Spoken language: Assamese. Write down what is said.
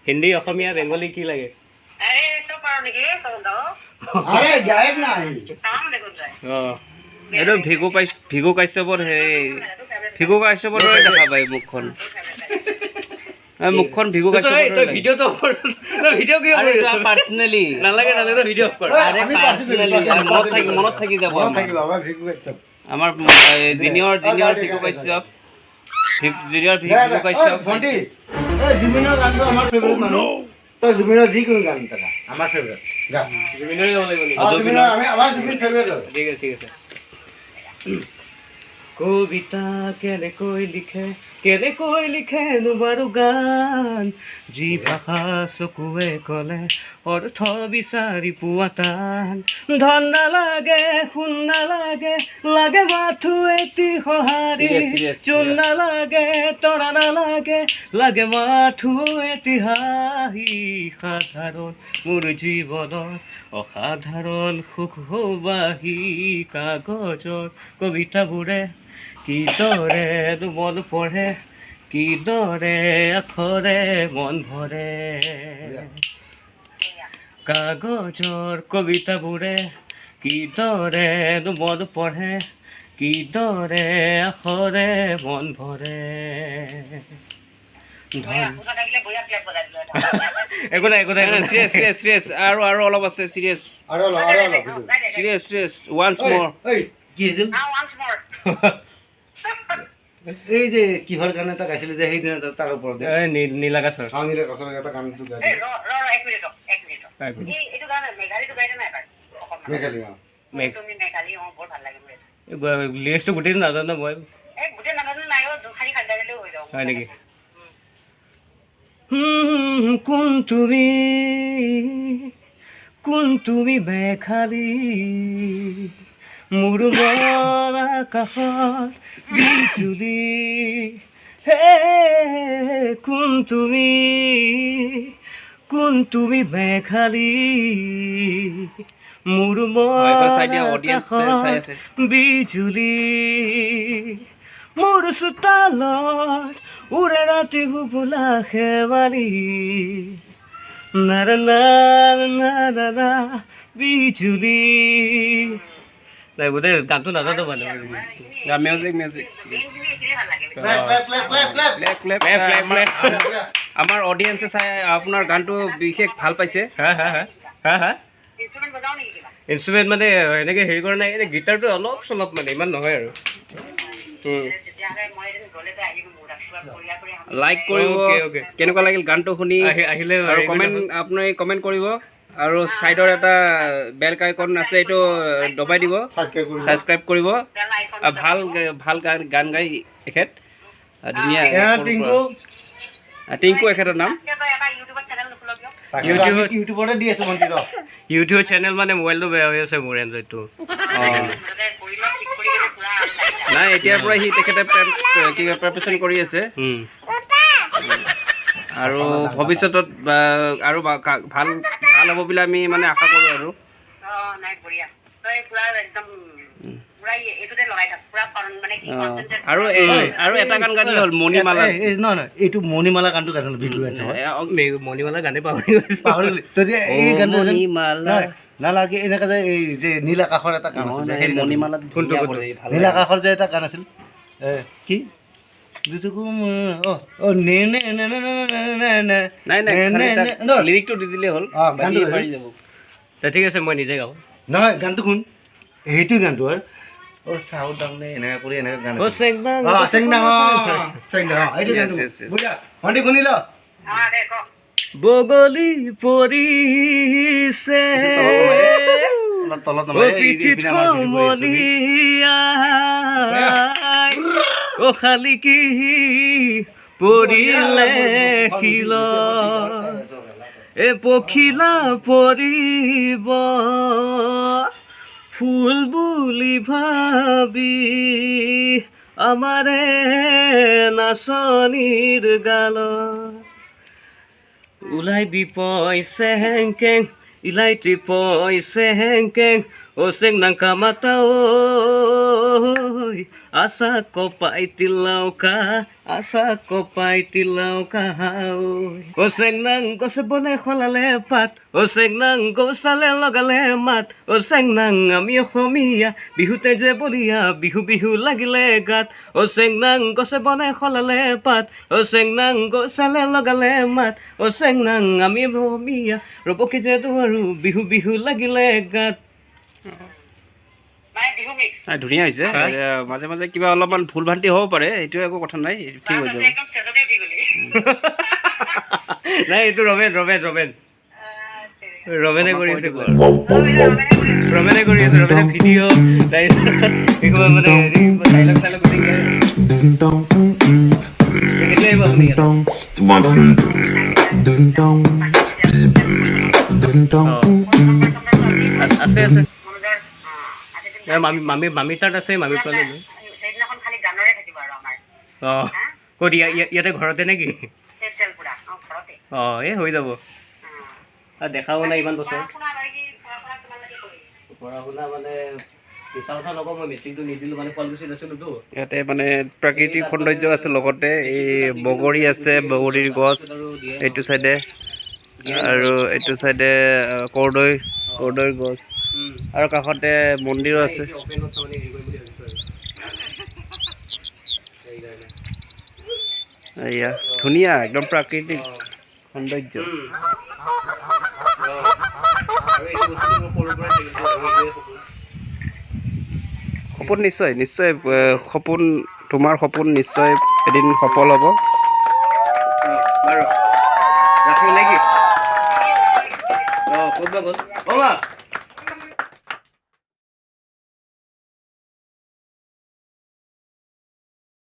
হিন্দী অসমীয়া বেংগলী কি লাগে এইটো ভিগু কাশ্যপৰ দৰে দেখা পায় মুখখন মুখখন ভিগু কাশ্যপৰ ভিডিঅ' পাৰ্চনেলি নালাগে ভিডিঅ' মনত থাকি যাব আমাৰ জুনিয়ৰ ভিগু কাশ্যপ জুবিনৰ গানটো আমাৰ ফেভৰেট মানুহ তো জুবিনৰ যিকোনো গান এটা আমাৰ ফেভৰেট গান জুবিনৰে গাব লাগিব জুবিনৰ আমাৰ জুবিন ফেভৰেট ঠিক আছে কবিতা কেনেকৈ লিখে নোৱাৰো গান যি ভাষা চকুৱে ক'লে অৰ্থ বিচাৰি পোৱা টান ধন নালাগে সোণ নালাগে লাগে মাথো এটি সঁহাৰি চূণ নালাগে তৰা নালাগে লাগে মাথো এটি হাঁহি সাধাৰণ মোৰ জীৱনত অসাধাৰণ সুখ বাহি কাগজৰ কবিতাবোৰে কিদৰে মন পঢ়ে কিদৰে আখৰে মন ভৰে কাগজৰ কবিতাবোৰে কিদৰে মন পঢ়ে কিদৰে আখৰে মন ভৰে একো নাই চিৰিয়াছ আৰু অলপ আছে চিৰিয়াছ ওৱান্স মোৰ কি হৈছিল এই যে কিহৰ গান এটা গাইছিলে যে সেইদিনা তাৰ ওপৰত নীলাকাশৰ এটা গানটো লিৰিক্সটো গোটেইটো নাজানো মই হয় নেকি কোন তুমি বেখালি মোৰ মন আকাশত বিজুলি হে কোন তুমি বেখালি মোৰ মন আকাশত বিজুলি মোৰ চোতালত উৰে ৰাতি বোলা শেৱালি নাৰা বিজুলি নাই বোধে গানটো নাজানো মানে আমাৰ অডিয়েঞ্চে চাই আপোনাৰ গানটো বিশেষ ভাল পাইছে ইনষ্ট্ৰুমেণ্ট মানে এনেকৈ হেৰি কৰা নাই এনেই গিটাৰটো অলপ চলপ মানে ইমান নহয় আৰু লাইক কৰিব কেনেকুৱা লাগিল গানটো শুনি আহিলে আৰু আপুনি কমেণ্ট কৰিব আৰু চাইডৰ এটা বেল আইকন আছে এইটো দবাই দিব ছাবস্ক্ৰাইব কৰিব ভাল গান গাই এখেত ধুনীয়া টিংকু এখেতৰ নাম ইউটিউব চেনেল মানে মোবাইলটো বেয়া হৈ আছে মোৰ এণ্ড্ৰইডটো নাই এতিয়াৰ পৰা তেখেতে প্ৰিপাৰেশ্যন কৰি আছে আৰু ভৱিষ্যতত আৰু ভাল হ'ব বুলি আমি মানে আশা কৰোঁ আৰু এটা গান গালে হ'ল মণিমালা নহয় এইটো মণিমালা গানটো গাইছিলোঁ ভিডিঅ' আছে মণিমালা গানে পাহৰি তেতিয়া এই গানটো নালাগে এনেকৈ যে এই যে নীল আকাশৰ এটা গান আছিল মণিমালা নীল আকাশৰ যে এটা গান আছিল কি লিৰিকটো দি দিলেই হ'ল ঠিক আছে মই নিজে গাওঁ নহয় গানটো শুন সেইটো গানটো আৰু চাউল দামনে এনেকৈ কৰি এনেকৈ গান শুনি ল বগলী পৰিছে ও খালি কি পৰিলে শিল এ পখিলা পৰিব ফুল বুলি ভাবি আমাৰে নাচনীৰ গালত ওলাই বিপইছে হেংকেং ইলাইটি পইছে হেংকেং Oseng nang kamata oi asa ko paitilaw ka asa ko paitilaw ka Oseng nang ko sebone kholale pat Oseng nang ko sale logale mat Oseng nang ami অসমীয়া বিহুতে যে বলিয়া বিহু বিহু লাগিলে গাত Oseng nang ko sebone kholale pat Oseng nang ko sale logale mat Oseng nang ami অসমীয়া ৰবকি যে দুৱাৰু বিহু বিহু লাগিলে গাত ধুনীয়া হৈছে মাজে মাজে কিবা অলপমান ভুল ভ্ৰান্তি হ'ব পাৰে এইটো একো কথা নাই ঠিক হৈ যাব নাই এইটো ৰবেনে কৰি আছে ৰবেনে ভিডিঅ' মানে ডাইলগ চাইলগ আছে মামী তাত আছে মামী পালে অঁ ক'ত ইয়াতে ঘৰতে নেকি অঁ এই হৈ যাব দেখাব নাই ইমান বছৰ পঢ়া শুনা মানে মিছা কথা নকওঁ মই মেট্ৰিকটো নিদিলোঁ মানে শুৱালকুছিত আছিলোঁতো ইয়াতে মানে প্ৰাকৃতিক সৌন্দৰ্য আছে লগতে এই বগৰী আছে বগৰীৰ গছ এইটো চাইডে আৰু এইটো চাইডে কৰ্দৈৰ গছ আৰু কাষতে মন্দিৰো আছে এয়া ধুনীয়া একদম প্ৰাকৃতিক সৌন্দৰ্য সপোন নিশ্চয় সপোন তোমাৰ সপোন নিশ্চয় এদিন সফল হ'ব বাৰু ৰাখিম নেকি অঁ ক'ত বা গ'ল